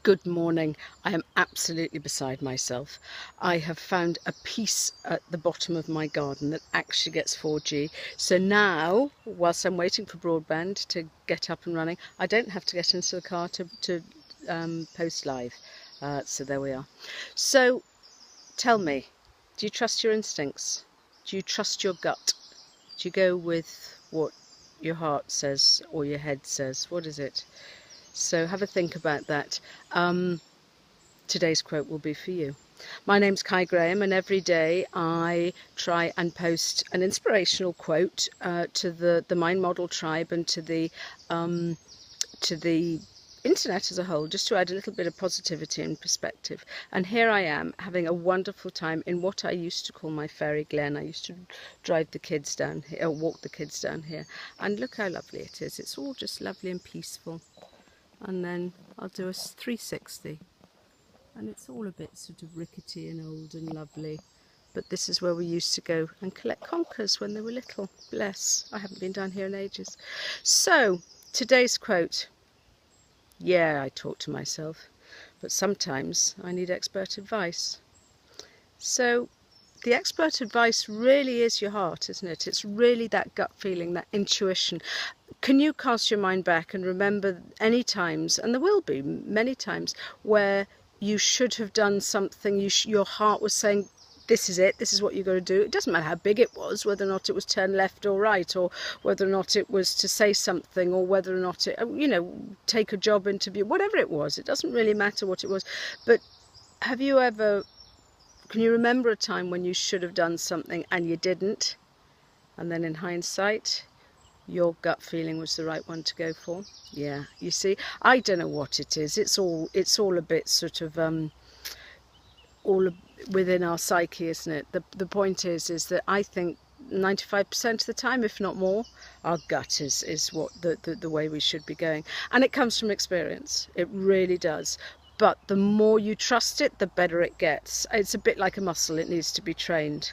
Good morning. I am absolutely beside myself. I have found a piece at the bottom of my garden that actually gets 4G. So now, whilst I'm waiting for broadband to get up and running, I don't have to get into the car to post live. So there we are. So tell me, do you trust your instincts? Do you trust your gut? Do you go with what your heart says or your head says? What is it? So have a think about that. Today's quote will be for you. My name's Kai Graham, and every day I try and post an inspirational quote to the Mind Model tribe and to the internet as a whole, just to add a little bit of positivity and perspective. And here I am having a wonderful time in what I used to call my fairy glen. I used to drive the kids down here, or walk the kids down here, and look how lovely it is. It's all just lovely and peaceful. And then I'll do a 360. And it's all a bit sort of rickety and old and lovely. But this is where we used to go and collect conkers when they were little. Bless. I haven't been down here in ages. So, today's quote. Yeah, I talk to myself, but sometimes I need expert advice. So, the expert advice really is your heart, isn't it? It's really that gut feeling, that intuition. Can you cast your mind back and remember any times, and there will be many times, where you should have done something, your heart was saying, this is it, this is what you've got to do. It doesn't matter how big it was, whether or not it was turn left or right, or whether or not it was to say something, or whether or not it, take a job interview, whatever it was. It doesn't really matter what it was. But have you ever, can you remember a time when you should have done something and you didn't? And then in hindsight, your gut feeling was the right one to go for. Yeah, you see, I don't know what it is. It's all a bit sort of all within our psyche, isn't it? The point is that I think 95% of the time, if not more, our gut is what the way we should be going, and it comes from experience. It really does. But the more you trust it, the better it gets. It's a bit like a muscle. It needs to be trained.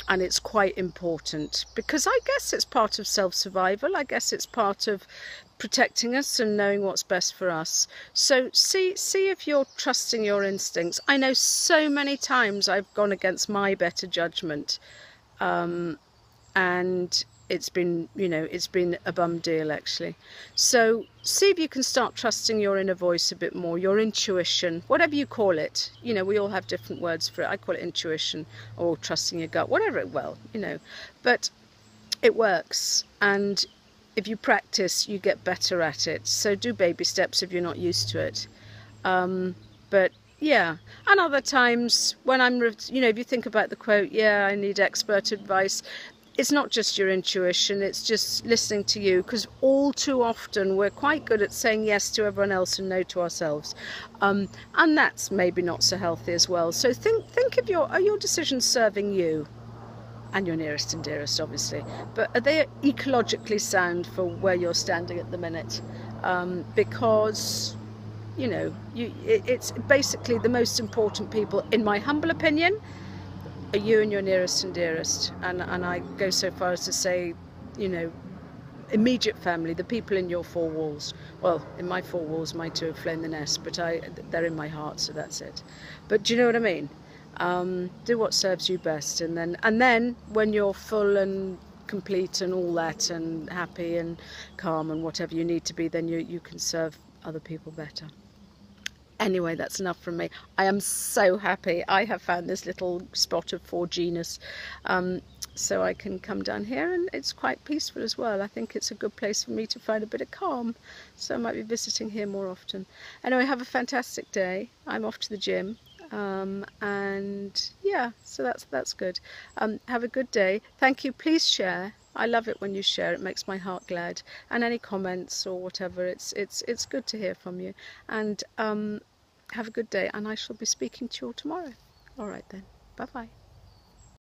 And it's quite important, because I guess it's part of self-survival. I guess it's part of protecting us and knowing what's best for us. So see if you're trusting your instincts. I know so many times I've gone against my better judgment, and it's been a bum deal, actually. So see if you can start trusting your inner voice a bit more, your intuition, whatever you call it. We all have different words for it. I call it intuition, or trusting your gut, whatever but it works. And if you practice, you get better at it. So do baby steps if you're not used to it. But yeah, and other times when if you think about the quote, yeah, I need expert advice, it's not just your intuition, it's just listening to you, because all too often we're quite good at saying yes to everyone else and no to ourselves, and that's maybe not so healthy as well. So think of are your decisions serving you and your nearest and dearest, obviously, but are they ecologically sound for where you're standing at the minute? Because it's basically the most important people, in my humble opinion, are you and your nearest and dearest. And I go so far as to say, immediate family, the people in your four walls. Well, in my four walls, my two have flown the nest, but they're in my heart, so that's it. But do you know what I mean? Do what serves you best, and then when you're full and complete and all that, and happy and calm and whatever you need to be, then you can serve other people better. Anyway, that's enough from me. I am so happy I have found this little spot of 4G-ness, so I can come down here, and it's quite peaceful as well. I think it's a good place for me to find a bit of calm, so I might be visiting here more often. Anyway, have a fantastic day. I'm off to the gym, and yeah, so that's good. Have a good day. Thank you. Please share. I love it when you share. It makes my heart glad. And any comments or whatever, it's good to hear from you. And have a good day, and I shall be speaking to you all tomorrow. All right then. Bye bye.